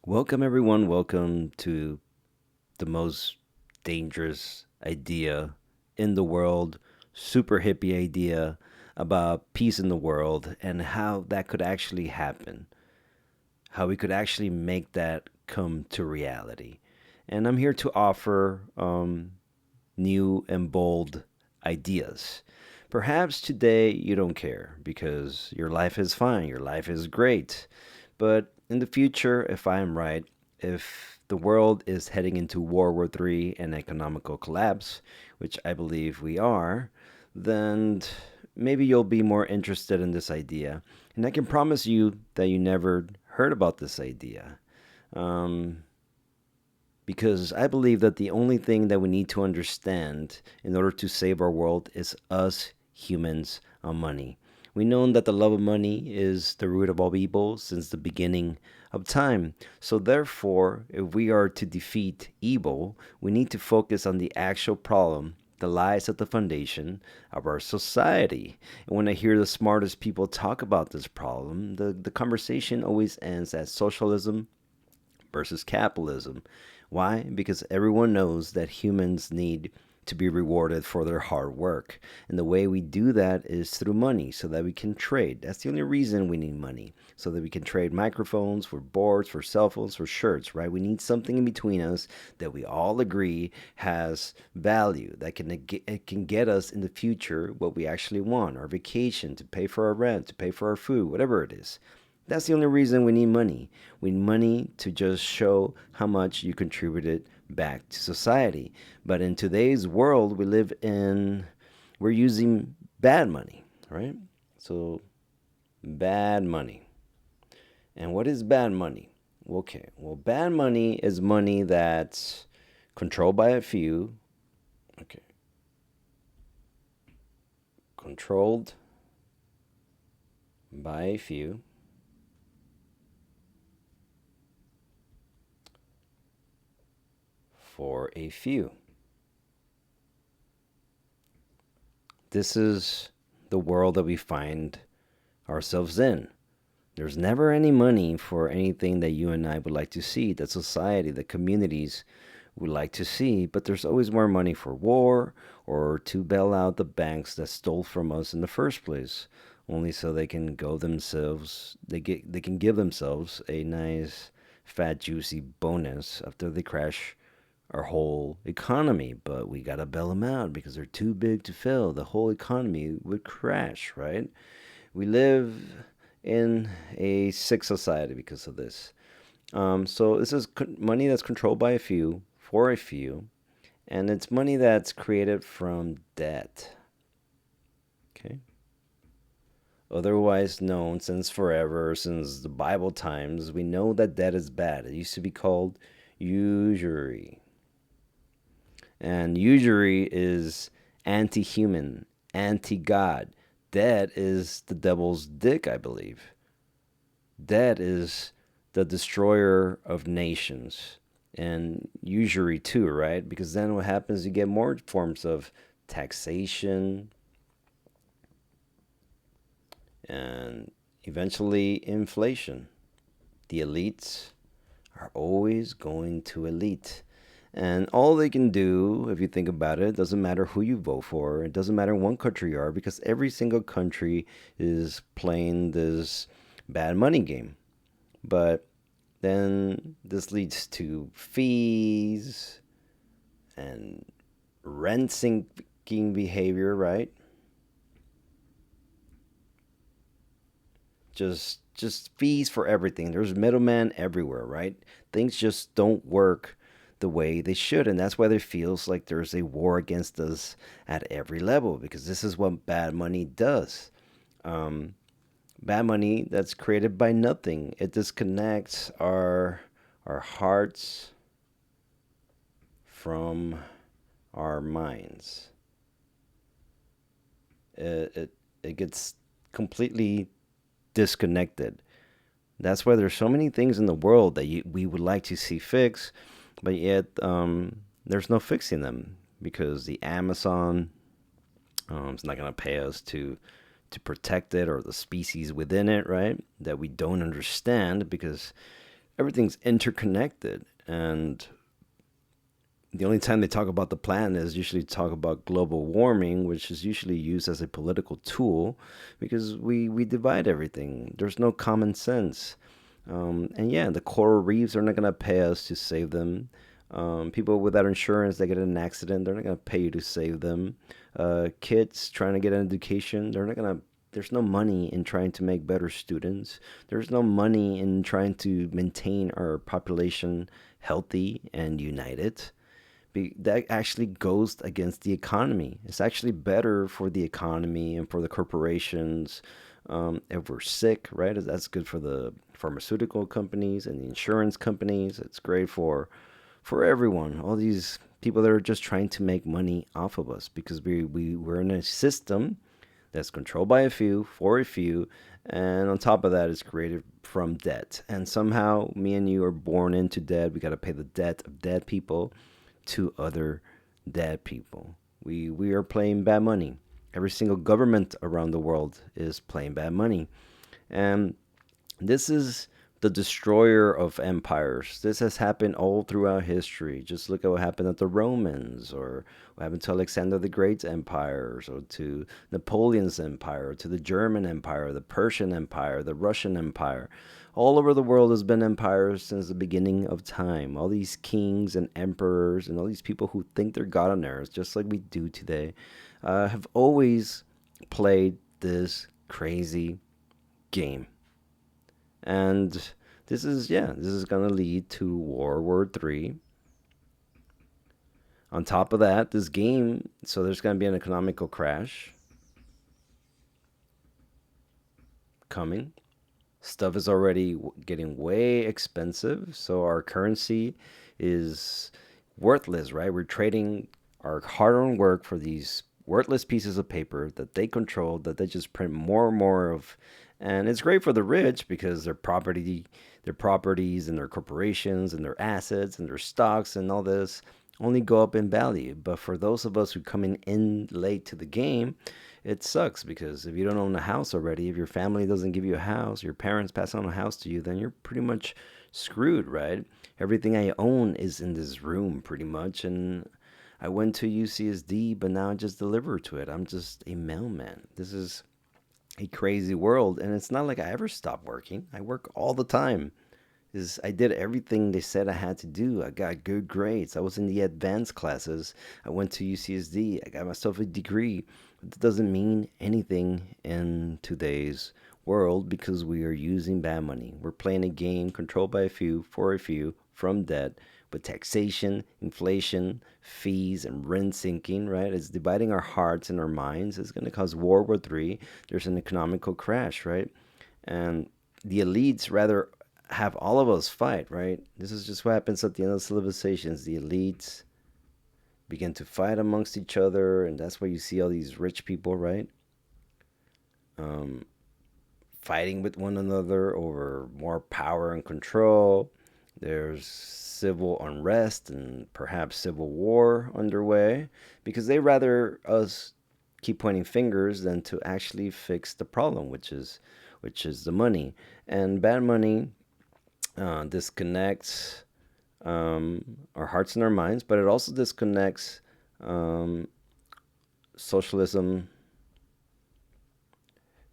Welcome, everyone. Welcome to the most dangerous idea in the world, super hippie idea about peace in the world and how that could actually happen, how we could actually make that come to reality. And I'm here to offer new and bold ideas. Perhaps today you don't care because your life is fine, your life is great. But in the future, if I am right, if the world is heading into World War III and economical collapse, which I believe we are, then maybe you'll be more interested in this idea. And I can promise you that you never heard about this idea. Um, because I believe that the only thing that we need to understand in order to save our world is us humans on money. We know that the love of money is the root of all evil since the beginning of time. So, therefore, if we are to defeat evil, we need to focus on the actual problem that lies at the foundation of our society. And when I hear the smartest people talk about this problem, the conversation always ends at socialism versus capitalism. Why? Because everyone knows that humans need to be rewarded for their hard work. And the way we do that is through money so that we can trade. That's the only reason we need money. So that we can trade microphones for boards, for cell phones, for shirts, right? We need something in between us that we all agree has value, that it can get us in the future what we actually want, our vacation, to pay for our rent, to pay for our food, whatever it is. That's the only reason we need money. We need money to just show how much you contributed back to society. But in today's world we live in, we're using bad money, right? So, bad money. And what is bad money? Okay, well, bad money is money that's controlled by a few. Okay, controlled by a few for a few. This is the world that we find ourselves in. There's never any money for anything that you and I would like to see, that society, the communities would like to see, but there's always more money for war or to bail out the banks that stole from us in the first place, only so they can go themselves, they can give themselves a nice fat juicy bonus after they crash our whole economy. But we gotta bail them out because they're too big to fail. The whole economy would crash, right? We live in a sick society because of this. So this is money that's controlled by a few for a few, and it's money that's created from debt. Okay, otherwise known since forever, since the Bible times, we know that debt is bad. It used to be called usury, and usury is anti-human, anti-God. Debt is the devil's dick, I believe. Debt is the destroyer of nations, and usury too, right? Because then what happens, you get more forms of taxation and eventually inflation. The elites are always going to elite. And all they can do, if you think about it, doesn't matter who you vote for. It doesn't matter what country you are, because every single country is playing this bad money game. But then this leads to fees and rent sinking behavior, right? Just fees for everything. There's middlemen everywhere, right? Things just don't work the way they should, and that's why there feels like there's a war against us at every level, because this is what bad money does. Um, Bad money that's created by nothing. It disconnects our hearts from our minds. It gets completely disconnected. That's why there's so many things in the world that we would like to see fixed, but yet there's no fixing them because the Amazon is not going to pay us to protect it, or the species within it, right? That we don't understand, because everything's interconnected. And the only time they talk about the planet is usually talk about global warming, which is usually used as a political tool because we divide everything. There's no common sense. And yeah, the coral reefs are not going to pay us to save them. People without insurance, they get in an accident, they're not going to pay you to save them. Kids trying to get an education, they're not going to. There's no money in trying to make better students. There's no money in trying to maintain our population healthy and united. That actually goes against the economy. It's actually better for the economy and for the corporations. If we're sick, right? That's good for the pharmaceutical companies and the insurance companies. It's great for everyone. All these people that are just trying to make money off of us because we're in a system that's controlled by a few for a few, and on top of that, it's created from debt. And somehow, me and you are born into debt. We got to pay the debt of dead people to other dead people. We are playing bad money. Every single government around the world is playing bad money. And this is the destroyer of empires. This has happened all throughout history. Just look at what happened at the Romans, or what happened to Alexander the Great's empires, or to Napoleon's empire, or to the German empire, the Persian empire, the Russian empire. All over the world has been empires since the beginning of time. All these kings and emperors and all these people who think they're God on earth, just like we do today, have always played this crazy game. And this is going to lead to World War III. On top of that, this game, so there's going to be an economical crash coming. Stuff is already getting way expensive, so our currency is worthless, right? We're trading our hard-earned work for these worthless pieces of paper that they control, that they just print more and more of. And it's great for the rich because their properties and their corporations and their assets and their stocks and all this only go up in value. But for those of us who come in late to the game, it sucks because if you don't own a house already, if your family doesn't give you a house, your parents pass on a house to you, then you're pretty much screwed, right? Everything I own is in this room pretty much. And I went to UCSD, but now I just deliver to it. I'm just a mailman. This is a crazy world, and it's not like I ever stop working. I work all the time. Is I did everything they said I had to do. I got good grades. I was in the advanced classes. I went to UCSD. I got myself a degree. That doesn't mean anything in today's world because we are using bad money. We're playing a game controlled by a few, for a few, from debt, with taxation, inflation, fees, and rent sinking, right? It's dividing our hearts and our minds. It's going to cause World War III. There's an economical crash, right? And the elites rather have all of us fight, right? This is just what happens at the end of civilizations. The elites begin to fight amongst each other, and that's why you see all these rich people, right? Um, Fighting with one another over more power and control. There's civil unrest and perhaps civil war underway because they rather us keep pointing fingers than to actually fix the problem, which is the money. And bad money disconnects our hearts and our minds, but it also disconnects um, socialism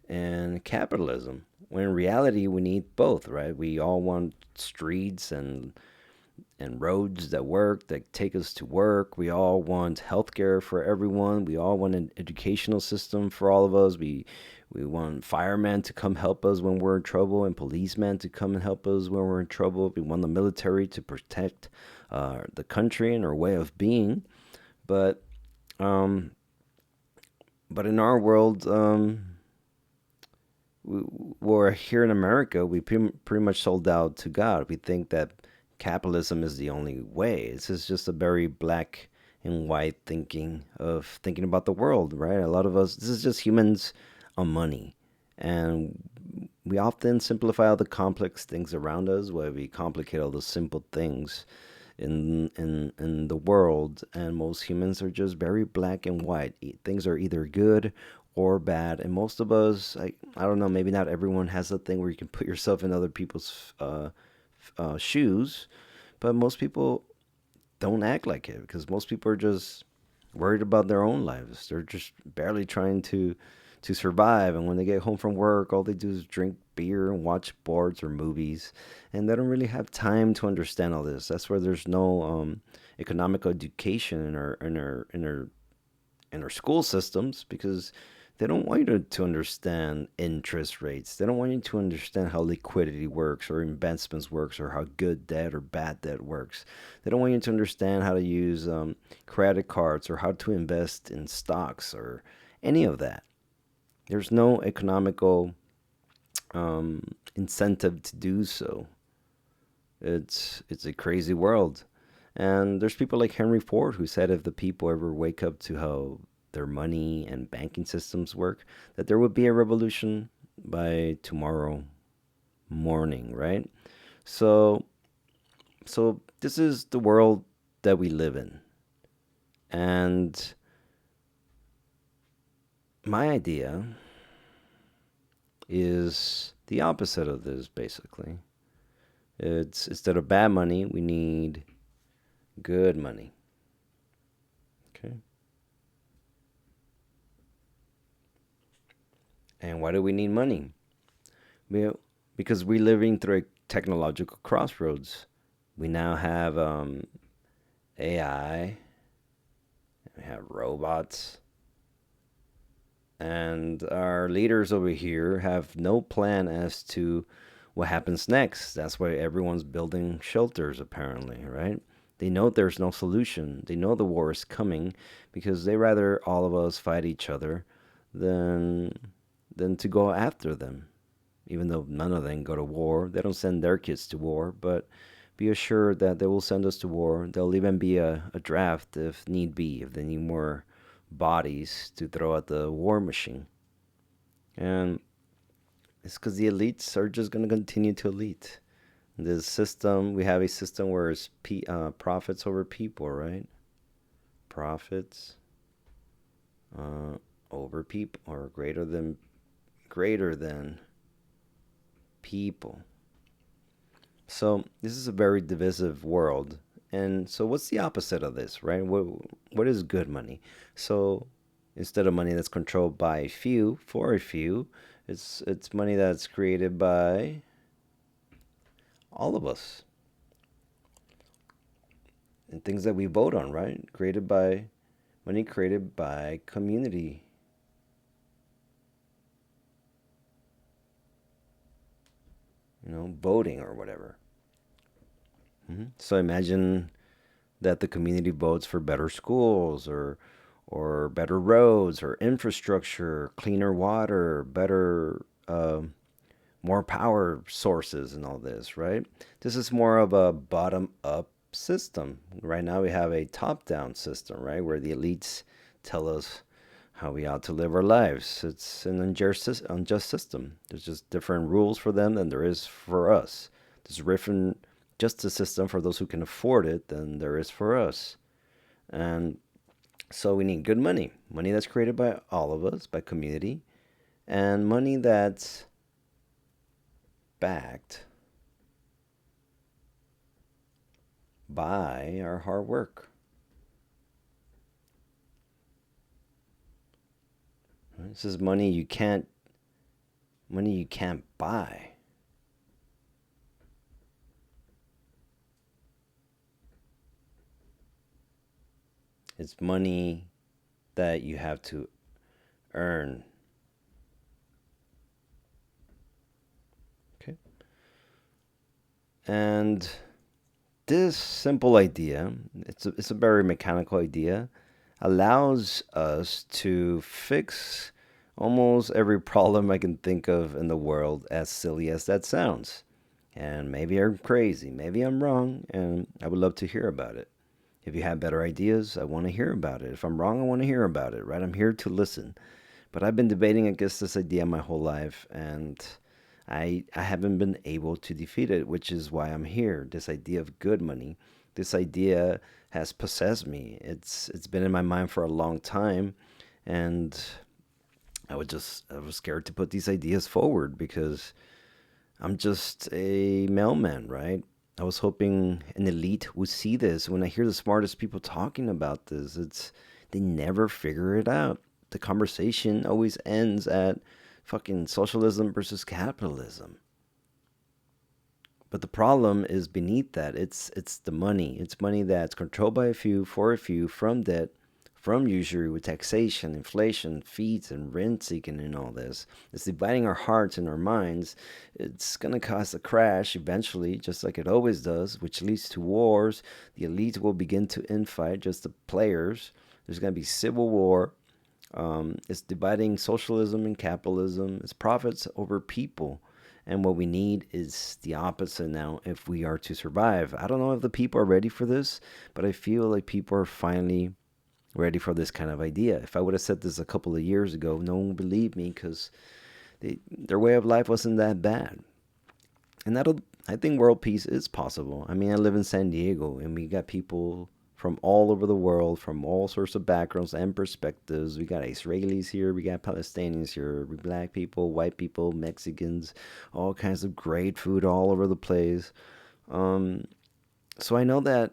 and capitalism. When in reality, we need both, right? We all want streets and roads that work, that take us to work. We all want healthcare for everyone. We all want an educational system for all of us. We want firemen to come help us when we're in trouble and policemen to come and help us when we're in trouble. We want the military to protect the country and our way of being. But um, but in our world, we're here in America, we pretty much sold out to God. We think that capitalism is the only way. This is just a very black and white thinking about the world, right? A lot of us, this is just humans on money. And we often simplify all the complex things around us, where we complicate all the simple things in the world, and most humans are just very black and white. Things are either good or bad, and most of us, I don't know, maybe not everyone has a thing where you can put yourself in other people's shoes, but most people don't act like it because most people are just worried about their own lives. They're just barely trying to survive, and when they get home from work, all they do is drink beer and watch sports or movies, and they don't really have time to understand all this. That's where there's no economic education in our school systems because they don't want you to understand interest rates. They don't want you to understand how liquidity works or investments works or how good debt or bad debt works. They don't want you to understand how to use credit cards or how to invest in stocks or any of that. There's no economical incentive to do so. It's a crazy world. And there's people like Henry Ford who said if the people ever wake up to how their money and banking systems work, that there would be a revolution by tomorrow morning, right? So so this is the world that we live in. And my idea is the opposite of this basically. It's instead of bad money, we need good money. Okay. And why do we need money? We, because we're living through a technological crossroads. We now have AI, we have robots, and our leaders over here have no plan as to what happens next. That's why everyone's building shelters, apparently, right? They know there's no solution. They know the war is coming because they rather all of us fight each other than to go after them. Even though none of them go to war, they don't send their kids to war, but be assured that they will send us to war. There'll even be a draft if need be, if they need more bodies to throw at the war machine. And it's because the elites are just going to continue to elite. This system, we have a system where it's profits over people, right? Profits over people, or greater than people. So this is a very divisive world. And so what's the opposite of this, right? What is good money? So instead of money that's controlled by a few for a few, it's money that's created by all of us and things that we vote on, right? Created by money created by community, voting or whatever. So imagine that the community votes for better schools or better roads or infrastructure, cleaner water, better more power sources and all this, right? This is more of a bottom up system. Right now we have a top down system, right? Where the elites tell us how we ought to live our lives. It's an unjust system. There's just different rules for them than there is for us. There's a different justice system for those who can afford it than there is for us. And so we need good money, money that's created by all of us, by community, and money that's backed by our hard work. This is money you can't buy. It's money that you have to earn. Okay. And this simple idea, it's a very mechanical idea, allows us to fix almost every problem I can think of in the world, as silly as that sounds. And maybe I'm crazy, maybe I'm wrong, and I would love to hear about it. If you have better ideas, I want to hear about it. If I'm wrong, I want to hear about it, right? I'm here to listen. But I've been debating against this idea my whole life, and I haven't been able to defeat it, which is why I'm here. This idea of good money, this idea has possessed me. It's been in my mind for a long time, and I was scared to put these ideas forward because I'm just a mailman, right? I was hoping an elite would see this. When I hear the smartest people talking about this, it's they never figure it out. The conversation always ends at fucking socialism versus capitalism. But the problem is beneath that. It's the money. It's money that's controlled by a few for a few from debt, from usury with taxation, inflation, fees, and rent seeking and all this. It's dividing our hearts and our minds. It's gonna cause a crash eventually, just like it always does, which leads to wars. The elites will begin to infight just the players. There's gonna be civil war. It's dividing socialism and capitalism. It's profits over people. And what we need is the opposite now if we are to survive. I don't know if the people are ready for this, but I feel like people are finally ready for this kind of idea. If I would have said this a couple of years ago, no one would believe me because their way of life wasn't that bad. And I think world peace is possible. I mean, I live in San Diego and we got people from all over the world, from all sorts of backgrounds and perspectives. We got Israelis here, we got Palestinians here, we black people, white people, Mexicans, all kinds of great food all over the place. Um, so I know that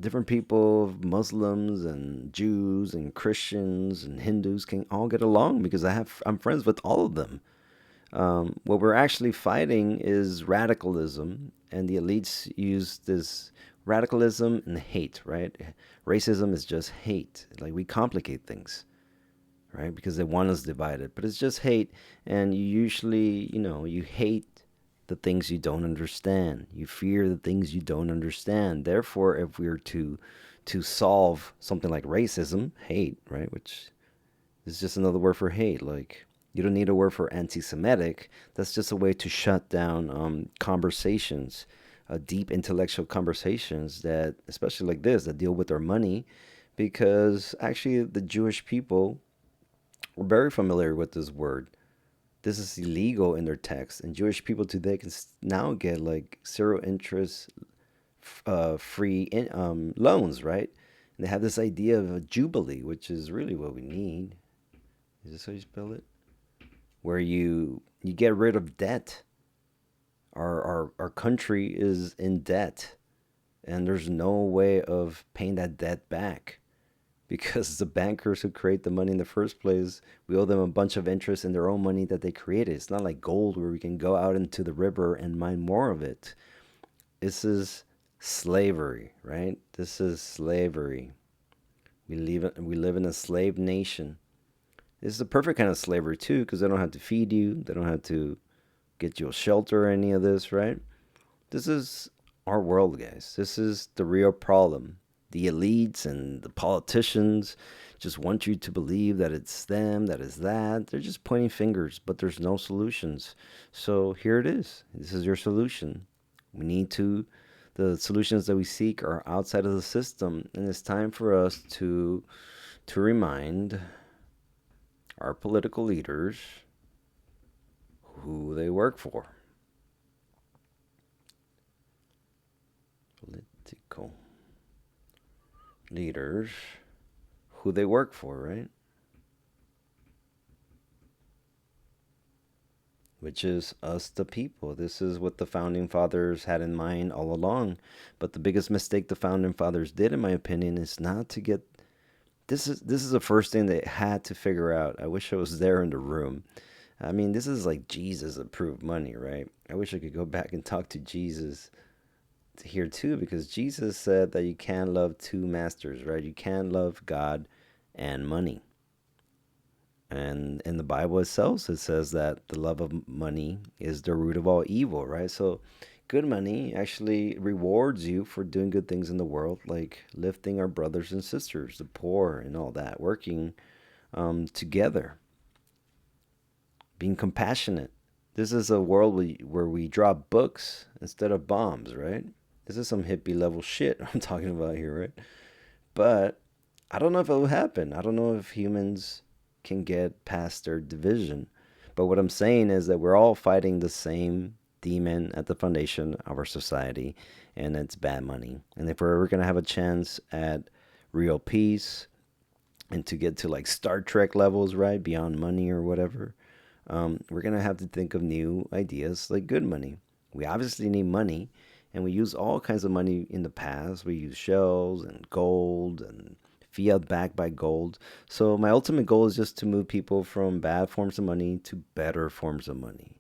different people, Muslims and Jews and Christians and Hindus, can all get along because I'm friends with all of them. What we're actually fighting is radicalism, and the elites use this radicalism and hate, right? Racism is just hate. Like we complicate things, right? Because they want us divided, but it's just hate, and you usually, you hate the things you don't understand. You fear the things you don't understand. Therefore, if we are to solve something like racism, hate, right, which is just another word for hate. Like you don't need a word for anti-Semitic. That's just a way to shut down conversations, deep intellectual conversations that, especially like this, that deal with our money, because actually the Jewish people were very familiar with this word. This is illegal in their text, and Jewish people today can now get like zero interest, loans, right? And they have this idea of a jubilee, which is really what we need. Is this how you spell it? Where you get rid of debt. Our country is in debt, and there's no way of paying that debt back because the bankers who create the money in the first place, we owe them a bunch of interest in their own money that they created. It's not like gold where we can go out into the river and mine more of it. This is slavery, right? This is slavery. We live in a slave nation. This is the perfect kind of slavery too, because they don't have to feed you, they don't have to get you a shelter or any of this, right? This is our world, guys. This is the real problem. The elites and the politicians just want you to believe that it's them, that is that. They're just pointing fingers, but there's no solutions. So here it is. This is your solution. We need to, the solutions that we seek are outside of the system, and it's time for us to remind our political leaders who they work for. Political leaders, who they work for, right? Which is us, the people. This is what the founding fathers had in mind all along. But the biggest mistake the founding fathers did, in my opinion, is not to get. This is the first thing they had to figure out. I wish I was there in the room. I mean, this is like Jesus approved money, right? I wish I could go back and talk to Jesus here too, because Jesus said that you can't love two masters, right? You can't love God and money. And in the Bible itself, it says that the love of money is the root of all evil, right? So good money actually rewards you for doing good things in the world, like lifting our brothers and sisters, the poor, and all that, working together, being compassionate. This is a world where we drop books instead of bombs, right? This is some hippie level shit I'm talking about here, right? But I don't know if it will happen. I don't know if humans can get past their division. But what I'm saying is that we're all fighting the same demon at the foundation of our society, and it's bad money. And if we're ever going to have a chance at real peace and to get to like Star Trek levels, right, beyond money or whatever, we're going to have to think of new ideas like good money. We obviously need money, And we use all kinds of money in the past. We use shells and gold and fiat backed by gold. So my ultimate goal is just to move people from bad forms of money to better forms of money.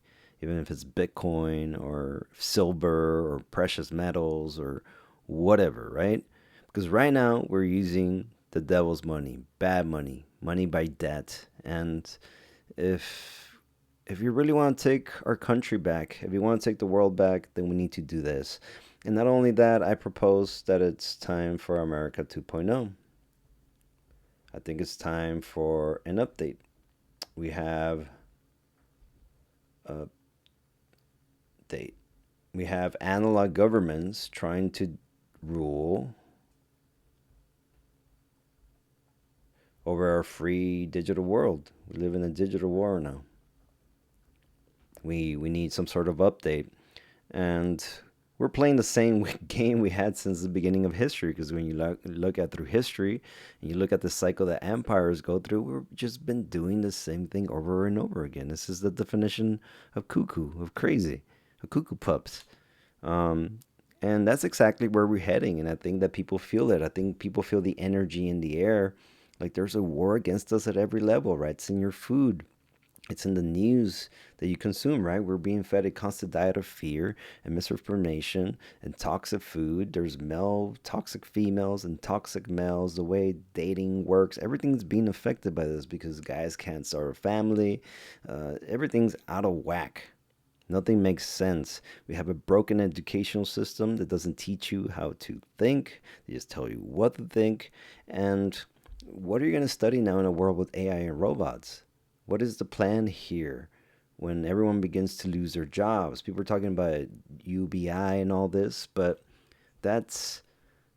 Even if it's Bitcoin or silver or precious metals or whatever, right? Because right now we're using the devil's money, bad money, money by debt. And if if you really want to take our country back, if you want to take the world back, then we need to do this. And not only that, I propose that it's time for America 2.0. I think it's time for an update. We have a date. We have analog governments trying to rule over our free digital world. We live in a digital war now. We need some sort of update. And we're playing the same game we had since the beginning of history. Because when you look at through history and you look at the cycle that empires go through, we've just been doing the same thing over and over again. This is the definition of cuckoo, of crazy, of cuckoo pups. Um, and that's exactly where we're heading. And I think that people feel it. I think people feel the energy in the air. Like there's a war against us at every level, right? It's in your food, it's in the news that you consume, right? We're being fed a constant diet of fear and misinformation and toxic food. There's male toxic females and toxic males. The way dating works, everything's being affected by this because guys can't start a family. Everything's out of whack. Nothing makes sense. We have a broken educational system that doesn't teach you how to think. They just tell you what to think. And what are you going to study now in a world with AI and robots? What is the plan here when everyone begins to lose their jobs? People are talking about UBI and all this, but that's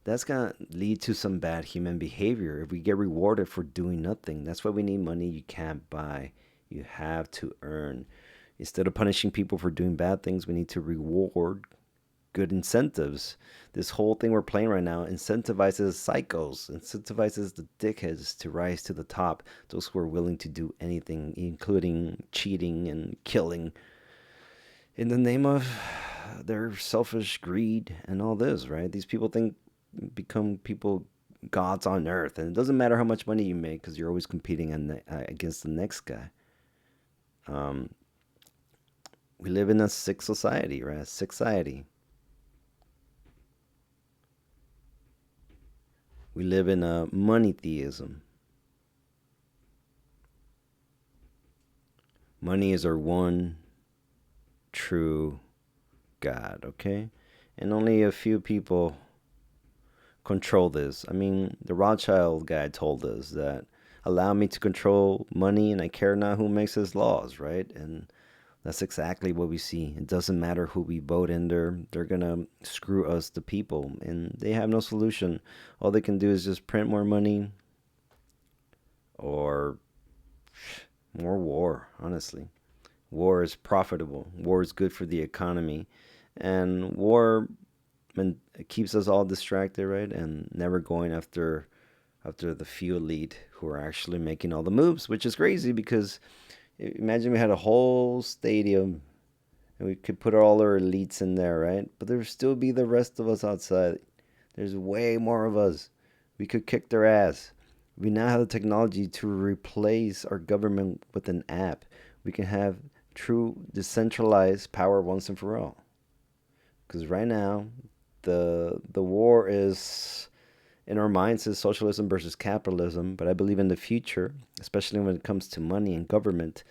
that's gonna lead to some bad human behavior if we get rewarded for doing nothing. That's why we need money you can't buy. You have to earn. Instead of punishing people for doing bad things, we need to reward good incentives. This whole thing we're playing right now incentivizes psychos, incentivizes the dickheads to rise to the top, those who are willing to do anything, including cheating and killing, in the name of their selfish greed and all this, right? These people think become people gods on earth, and it doesn't matter how much money you make because you're always competing against the next guy. Um, we live in a sick society, right? A sick society. We live in a money theism. Money is our one true God, okay? And only a few people control this. I mean, the Rothschild guy told us that allow me to control money and I care not who makes his laws, right? And that's exactly what we see. It doesn't matter who we vote in there. They're going to screw us, the people, and they have no solution. All they can do is just print more money or more war, honestly. War is profitable. War is good for the economy. And war it keeps us all distracted, right? And never going after the few elite who are actually making all the moves, which is crazy because imagine we had a whole stadium and we could put all our elites in there, right? But there would still be the rest of us outside. There's way more of us. We could kick their ass. We now have the technology to replace our government with an app. We can have true decentralized power once and for all. Because right now, the war is in our minds is socialism versus capitalism, but I believe in the future, especially when it comes to money and government,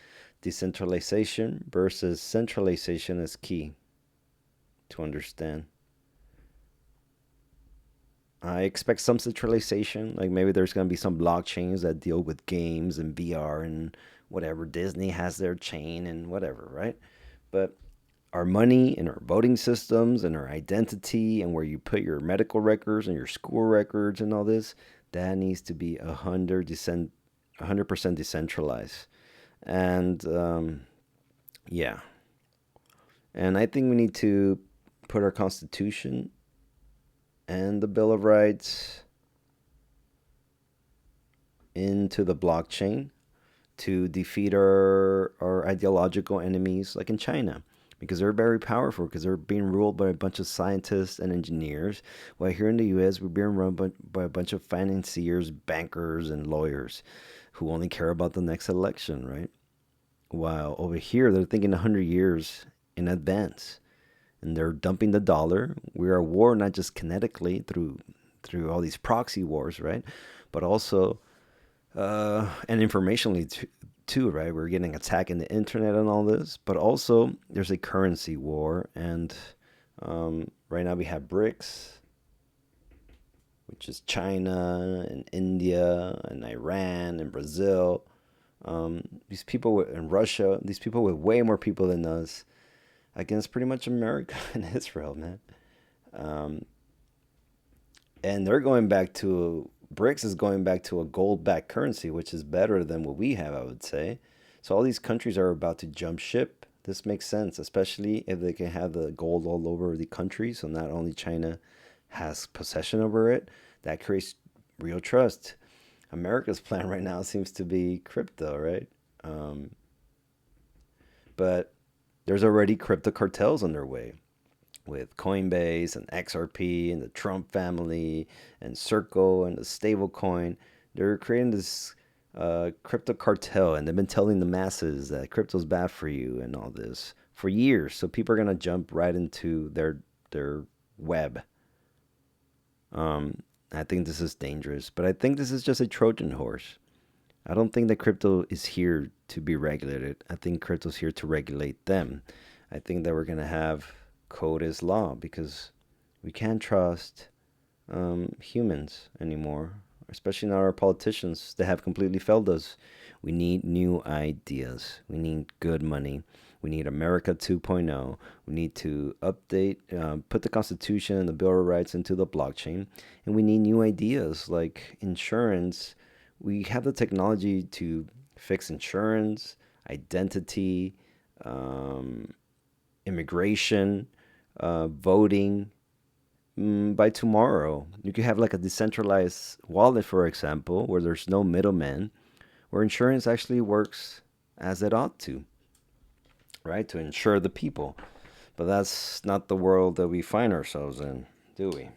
decentralization versus centralization is key to understand. I expect some centralization, like maybe there's going to be some blockchains that deal with games and VR and whatever. Disney has their chain and whatever, right? But our money and our voting systems and our identity and where you put your medical records and your school records and all this, that needs to be 100% decentralized. And yeah, and I think we need to put our Constitution and the Bill of Rights into the blockchain to defeat our ideological enemies, like in China. because they're very powerful because they're being ruled by a bunch of scientists and engineers. While here in the U.S., we're being run by a bunch of financiers, bankers, and lawyers who only care about the next election, right? While over here, they're thinking 100 years in advance and they're dumping the dollar. We are at war not just kinetically through all these proxy wars, right? But also and informationally too, right? We're getting attacked in the internet and all this, but also there's a currency war, and right now we have BRICS, which is China and India and Iran and Brazil. These people in Russia, these people with way more people than us, against pretty much America and Israel, man. Um, and they're going back to BRICS is going back to a gold-backed currency, which is better than what we have, I would say. So all these countries are about to jump ship. This makes sense, especially if they can have the gold all over the country. So not only China has possession over it, that creates real trust. America's plan right now seems to be crypto, right? Um, but there's already crypto cartels underway with Coinbase and XRP and the Trump family and Circle and the stablecoin. They're creating this crypto cartel, and they've been telling the masses that crypto's bad for you and all this for years. So people are gonna jump right into their web. I think this is dangerous, but I think this is just a Trojan horse. I don't think that crypto is here to be regulated. I think crypto's here to regulate them. I think that we're gonna have code is law because we can't trust humans anymore, especially not our politicians. They have completely failed us. We need new ideas. We need good money. We need America 2.0. We need to update, put the Constitution and the Bill of Rights into the blockchain. And we need new ideas like insurance. We have the technology to fix insurance, identity, um, immigration, voting, by tomorrow. You could have like a decentralized wallet, for example, where there's no middleman, where insurance actually works as it ought to, right? To insure the people. But that's not the world that we find ourselves in, do we?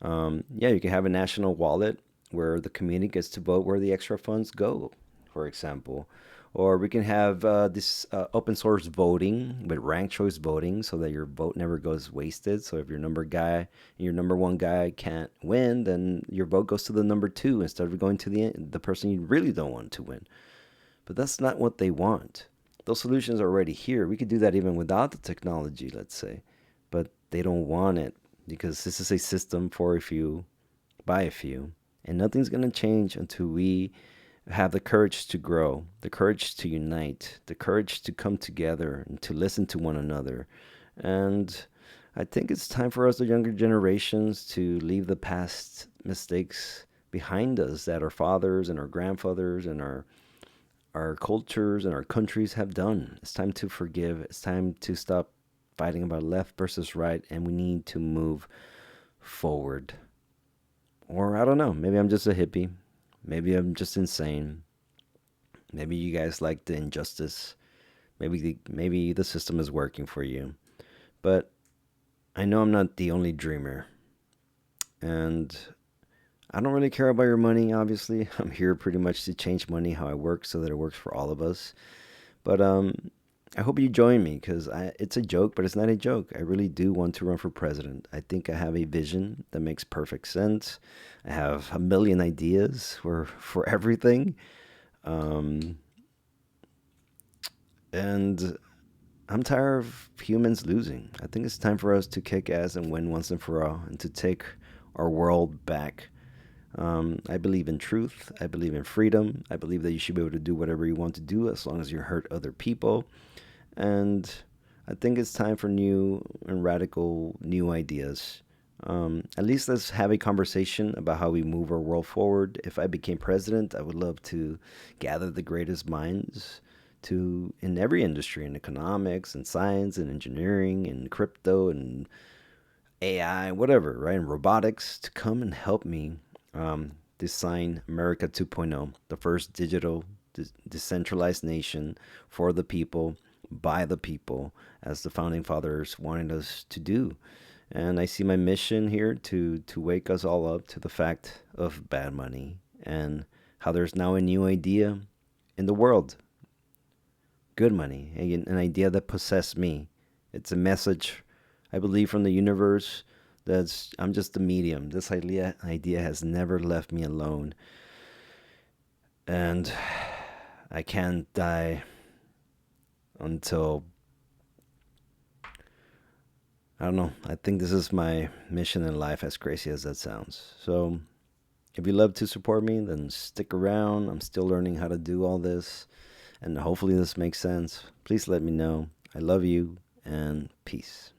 Yeah, you can have a national wallet where the community gets to vote where the extra funds go, for example. Or we can have this open source voting with ranked choice voting so that your vote never goes wasted. So if your number one guy can't win, then your vote goes to the number two instead of going to the person you really don't want to win. But that's not what they want. Those solutions are already here. We could do that even without the technology, let's say. But they don't want it because this is a system for a few, by a few. And nothing's going to change until we have the courage to grow, the courage to unite, the courage to come together and to listen to one another. And I think it's time for us, the younger generations, to leave the past mistakes behind us that our fathers and our grandfathers and our cultures and our countries have done. It's time to forgive. It's time to stop fighting about left versus right, and we need to move forward. Or I don't know, maybe I'm just a hippie. Maybe I'm just insane. Maybe you guys like the injustice. Maybe the system is working for you. But I know I'm not the only dreamer. And I don't really care about your money, obviously. I'm here pretty much to change money how it works so that it works for all of us. But I hope you join me because it's a joke, but it's not a joke. I really do want to run for president. I think I have a vision that makes perfect sense. I have a million ideas for everything. Um, and I'm tired of humans losing. I think it's time for us to kick ass and win once and for all and to take our world back. I believe in truth. I believe in freedom. I believe that you should be able to do whatever you want to do as long as you hurt other people. And I think it's time for new and radical new ideas. At least let's have a conversation about how we move our world forward. If I became president, I would love to gather the greatest minds to in every industry, in economics and science and engineering and crypto and AI, whatever, right? And robotics to come and help me design America 2.0, the first digital decentralized nation for the people by the people, as the founding fathers wanted us to do. And I see my mission here to wake us all up to the fact of bad money and how there's now a new idea in the world, good money, an idea that possessed me. It's a message, I believe, from the universe. That's I'm just the medium. This idea has never left me alone, and I can't die until I don't know. I think this is my mission in life, as crazy as that sounds. So, if you love to support me, then stick around. I'm still learning how to do all this, and hopefully, this makes sense. Please let me know. I love you, and peace.